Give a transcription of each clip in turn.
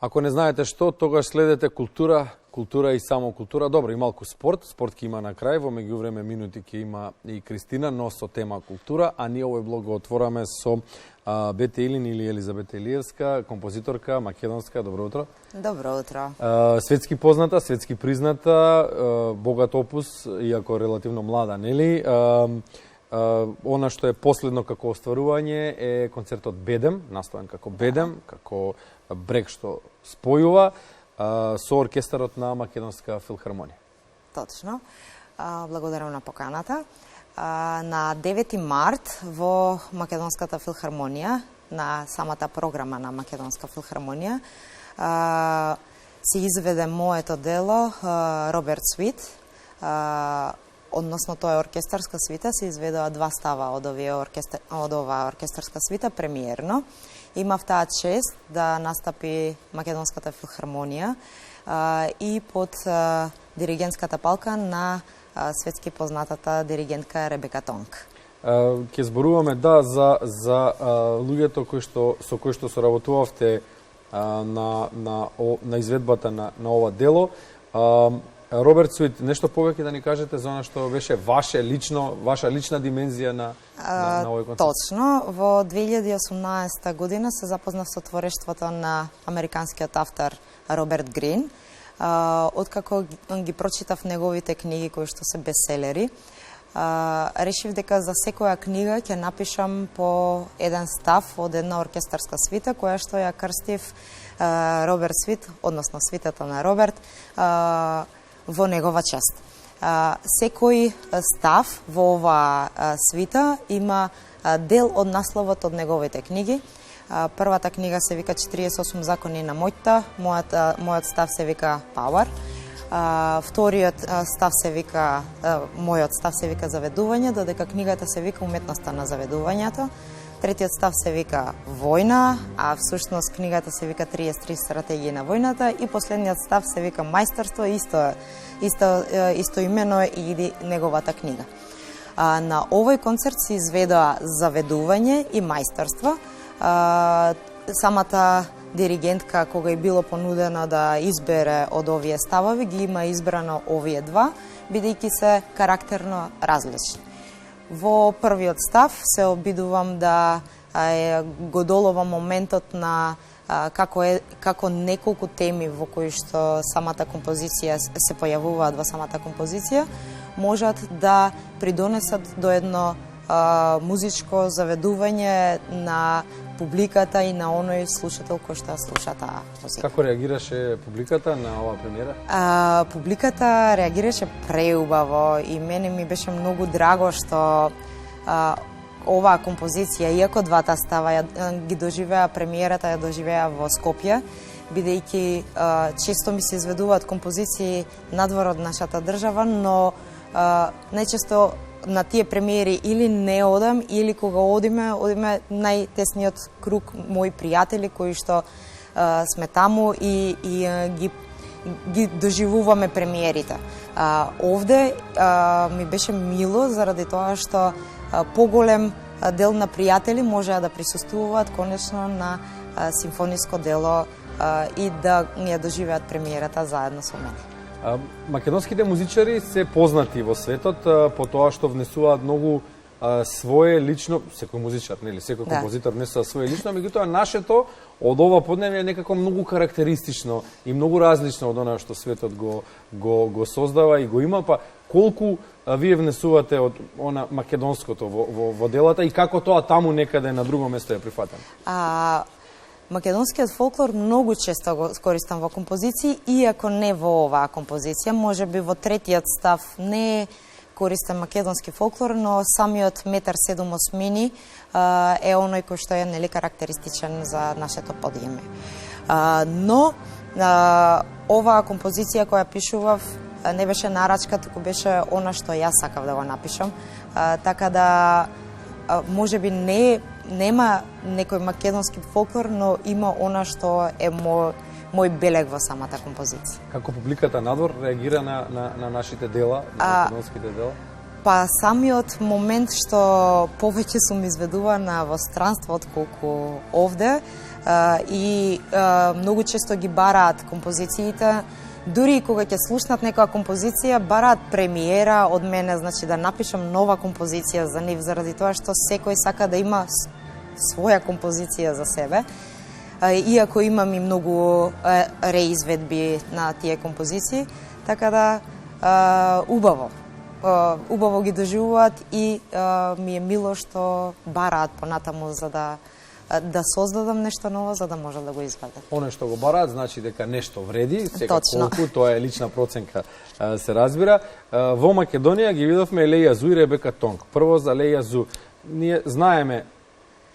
Ако не знаете што, тогаш следете култура, култура и само култура. Добро, и малку спорт. Спорт ќе има на крај, во меѓувреме минути ќе има и Кристина, но со тема култура, а ние овој блог го отвораме со Бете Илин или Елизабета Илиевска, композиторка, македонска. Добро утро. Добро утро. Светски позната, светски призната, богат опус, иако релативно млада, нели? Она што е последно како остварување е концертот Бедем, настоен како Бедем, како брег што спојува со оркестарот на Македонска филхармонија. Точно. Благодарам на поканата. На 9 март во Македонската филхармонија, на самата програма на Македонска филхармонија, се изведе моето дело Роберт Свит. Односно, тоа е оркестарска свита, се изведува два става од оваа оркестарска свита премиерно. Имав таа чест да настапи Македонската филхармонија и под диригентската палка на светски познатата диригентка Ребека Тонг. Ќе зборуваме за луѓето со кои што соработувавте на изведбата на ова дело. Роберт Свит, нешто повеќе да ни кажете за она што беше ваша лична димензија на овој концерт? Точно, во 2018 година се запознав со творештвото на американскиот автор Роберт Грин. Откако ги прочитав неговите книги кои што се бестселери, решив дека за секоја книга ќе напишам по еден став од една оркестарска свита која што ја крстив Роберт Свит, односно свитата на Роберт, во негова чест. Секој став во оваа свита има дел од насловот од неговите книги. Првата книга се вика 48 закони на моќта, мојот став се вика Power. Вториот став се вика, мојот став се вика Заведување, додека книгата се вика Уметноста на заведувањето. Третиот став се вика Војна, а всушност книгата се вика 33 стратегии на војната, и последниот став се вика Мајсторство, исто имено и неговата книга. На овој концерт се изведува Заведување и Мајсторство. Самата диригентка, кога е било понудено да избере од овие ставови, ги има избрано овие два, бидејќи се карактерно различни. Во првиот став се обидувам да го доловам моментот на како неколку теми во кои што самата композиција се појавуваат во самата композиција можат да придонесат до едно музичко заведување на публиката и на оној слушател кој што слуша таа музика. Како реагираше публиката на оваа премиера? Публиката реагираше преубаво и мене ми беше многу драго што оваа композиција, иако двата става ги доживеа премиерата, ја доживеа во Скопје, бидејќи често ми се изведуваат композиции надвор од нашата држава, но најчесто на тие премиери или не одам, или кога одиме најтесниот круг мои пријатели кои што сме таму и ги доживуваме премиерите. Овде ми беше мило заради тоа што поголем дел на пријатели можеа да присуствуваат конечно на симфониско дело и да ја доживеат премиерата заедно со мене. Македонските музичари се познати во светот по тоа што внесуваат многу свое лично, секој музичар, нели, секој композитор внесува свое лично, меѓутоа нашето од ова подневје е некако многу карактеристично и многу различно од она што светот го создава и го има, па колку вие внесувате од она македонското во делата и како тоа таму некаде на друго место е прифатено? Македонскиот фолклор многу често го користам во композиции, иако не во оваа композиција, можеби во третиот став не користам македонски фолклор, но самиот метар 7/8 е оној кој што е нели карактеристичен за нашето подиеме. Но оваа композиција која пишував не беше нарачка, туку беше она што јас сакав да го напишам, така да можеби нема некој македонски фолклор, но има она што е мој белег во самата композиција. Како публиката надвор реагира на нашите дела, на македонските дела? Па самиот момент што повеќе сум изведувана во странство отколку овде и многу често ги бараат композициите, дури и кога ќе слушнат некоја композиција, бараат премиера од мене, значи да напишам нова композиција за нив, заради тоа што секој сака да има своја композиција за себе. Иако имам и многу реизведби на тие композиции, така да убаво ги доживуваат и ми е мило што бараат понатаму за да создадам нешто ново за да може да го извадат. Оно што го бараат значи дека нешто вреди, сега колку тоа е лична проценка се разбира. Во Македонија ги видовме Леја Зу и Ребека Тонг. Прво за Леја Зу, ние знаеме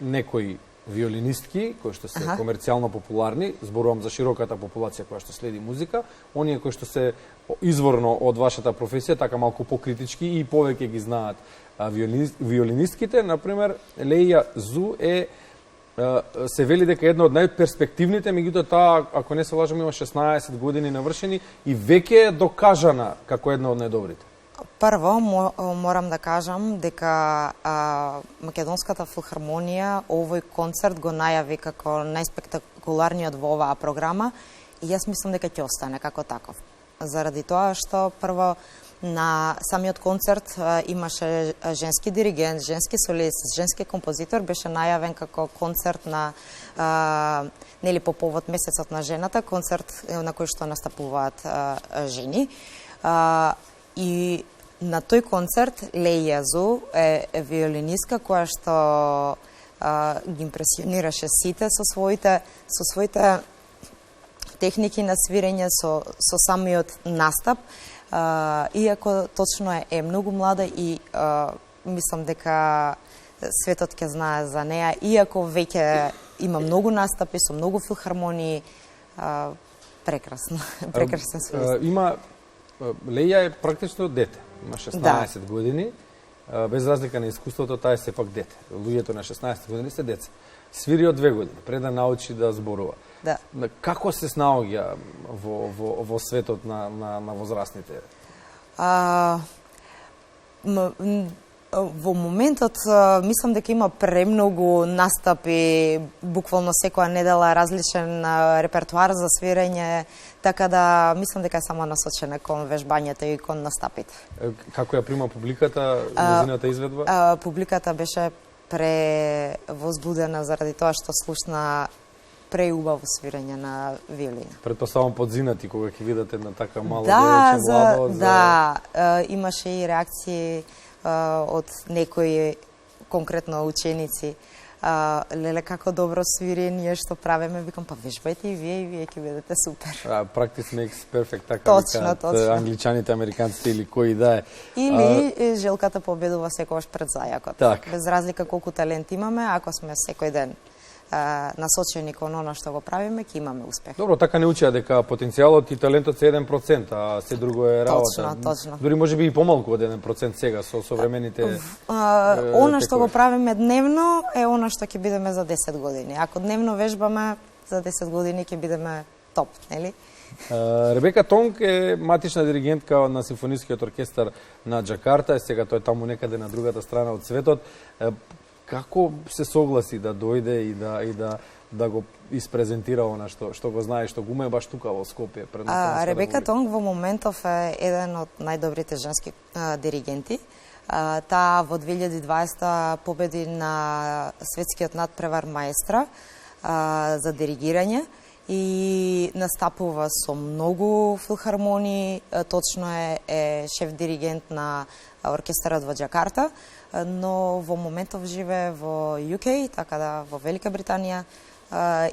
некои виолинистки кои што се комерцијално популарни, зборувам за широката популација која што следи музика, оние кои што се изворно од вашата професија, така малку покритички и повеќе ги знаат виолинистките. Например, Леја Зу се вели дека една од најперспективните, меѓутоа таа, ако не се лажам, има 16 години навршени и веќе е докажана како една од најдобрите. Прво, морам да кажам дека Македонската филхармонија овој концерт го најави како најспектакуларниот во оваа програма и јас мислам дека ќе остане како таков. Заради тоа што прво на самиот концерт имаше женски диригент, женски солист, женски композитор, беше најавен како концерт на нели по повод месецот на жената, концерт на кој што настапуваат жени. И на тој концерт Леја Зу е виолинистка која што ги импресионираше сите со своите техники на свирење, со самиот настап, иако точно е многу млада и мислам дека светот ќе знае за неа, иако веќе има многу настапи со многу филхармонии, прекрасен солист. Леја е практично дете, има 16 години, без разлика на искуството, таа е сепак дете. Луѓето на 16 години се деца. Свири од 2 години, пред да научи да зборува. Да. Како се снаоѓа во светот на возрастните? Во моментот мислам дека има премногу настапи, буквално секоја недела различен репертуар за свирење, така да мислам дека е само насочена кон вежбањето и кон настапите. Како ја прима публиката, нејзината изведба? Публиката беше превозбудена заради тоа што слушна преубаво свирење на виолина. Претпоставам подзинати кога ќе видите на така мало девојче младо. Да, имаше и реакции од некои конкретно ученици. Леле, како добро свири, ние што правиме, викам, па вежбајте и вие ќе бидете супер. Practice makes perfect, така викаат англичаните, американците или кои да е. Или желката победува секогаш пред зајакот. Так. Без разлика колку талент имаме, ако сме секој ден насочени кон оно што го правиме, ќе имаме успех. Добро, така не учеа дека потенцијалот и талентот се 1%, а се друго е работа. Точно. Дури може би и помалку од 1% сега со современите Оно што го правиме дневно е оно што ќе бидеме за 10 години. Ако дневно вежбаме, за 10 години ќе бидеме топ, нели? Ребека Тонг е матична диригентка на Симфонискиот оркестар на Џакарта, сега тој таму некаде на другата страна од светот. Како се согласи да дојде и да го испрезентира она што го знае, што го уме баш тука во Скопје? Ребека Тонг во моментов е еден од најдобрите женски диригенти. Таа во 2020 победи на светскиот надпревар маестра за диригирање и настапува со многу филхармонии, точно е шеф диригент на оркестарот во Џакарта, но во моментов живее во UK, така да во Велика Британија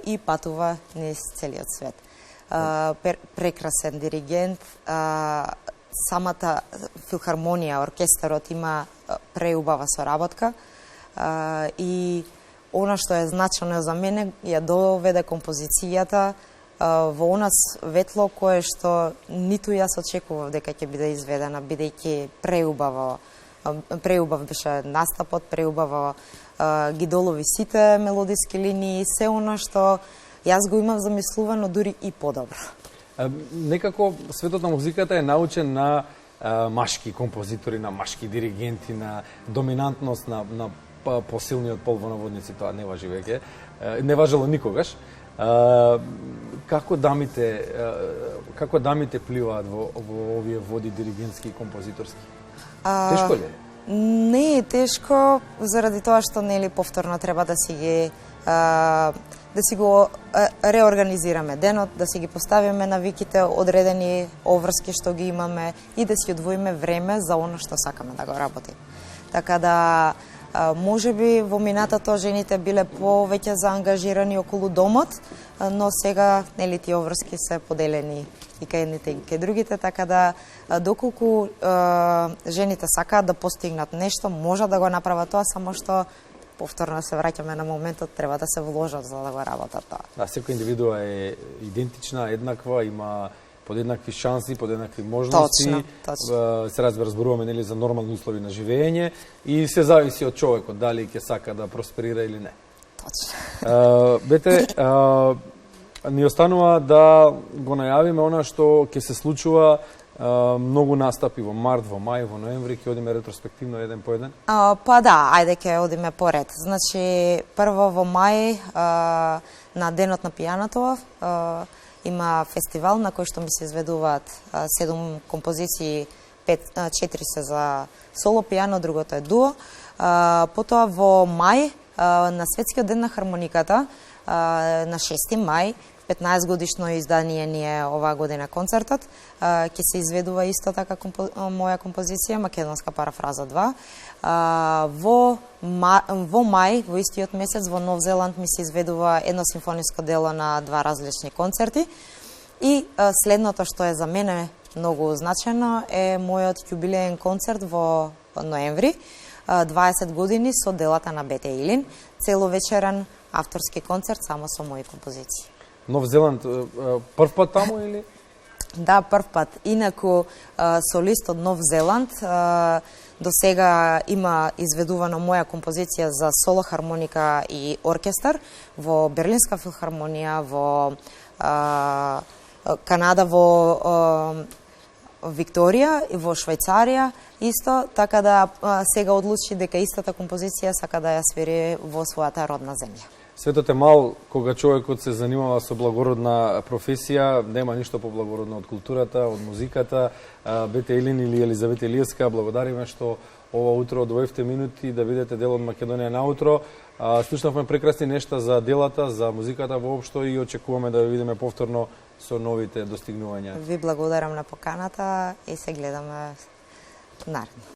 и патува низ целиот свет. Прекрасен диригент, самата филхармонија, оркестарот има преубава соработка и она што е значено за мене ја доведе композицијата во она светло кое што ниту јас очекував дека ќе биде изведена, бидејќи преубав беше настапот, преубаво ги долови сите мелодиски линии, се она што јас го имав замислувано, дури и подобро. Некако светот на музиката е научен на машки композитори, на машки диригенти, на доминантност на посилниот пол во наводници, тоа не важи веќе. Не важело никогаш. Како дамите пливаат во овие води диригентски и композиторски? Тешко ли? Не е тешко, заради тоа што нели повторно треба да си го реорганизираме денот, да си ги поставиме навиките, одредени обврски што ги имаме и да си одвоиме време за оно што сакаме да го работиме. Така да можеби во минатото жените биле повеќе заангажирани околу домот, но сега нели тие обврски се поделени и кај едните и кај другите, така да доколку жените сакаат да постигнат нешто, можат да го направат тоа, само што повторно се враќаме на моментот, треба да се вложат за да го работат тоа. Да, секоја индивидуа е идентична, еднаква, има подеднакви шанси, подеднакви можности. Точно. Се разборуваме нели за нормални услови на живење и се зависи од човекот дали ќе сака да просперира или не. Точно. Бете, ни останува да го најавиме она што ќе се случува. Многу настапи во март, во мај, во ноември, ќе одиме ретроспективно еден по еден? Па да, ајде ќе одиме поред. Значи, прво во мај на Денот на пијаното има фестивал на кој што ми се изведуваат 7 композиции, 4 се за соло пијано, другото е дуо. Потоа во мај на Светскиот ден на хармониката, на 6 мај, 15 годишно издание ни е оваа година концертот. Ќе се изведува исто така моја композиција, Македонска парафраза 2. Во мај, во истиот месец, во Нов Зеланд ми се изведува едно симфониско дело на 2 различни концерти. И следното што е за мене многу значено е мојот јубилеен концерт во ноември, 20 години со делата на Бете Илин, целовечерен авторски концерт само со мои композиции. Нов Зеланд прв пат таму или? Да, прв пат. Инаку солист од Нов Зеланд до сега има изведувано моја композиција за соло хармоника и оркестар во Берлинска филхармонија, во Канада, во Викторија и во Швајцарија исто, така да сега одлучи дека истата композиција сака да ја свири во својата родна земја. Светот е мал, кога човекот се занимава со благородна професија, нема ништо поблагородно од културата, од музиката. Бете Илин или Елизавета Илиевска, благодариме што ова утро одвоевте минути да видите дел од Македонија наутро. Слушнавме прекрасни нешта за делата, за музиката воопшто и очекуваме да ви видиме повторно со новите достигнувања. Ви благодарам на поканата и се гледаме наредно.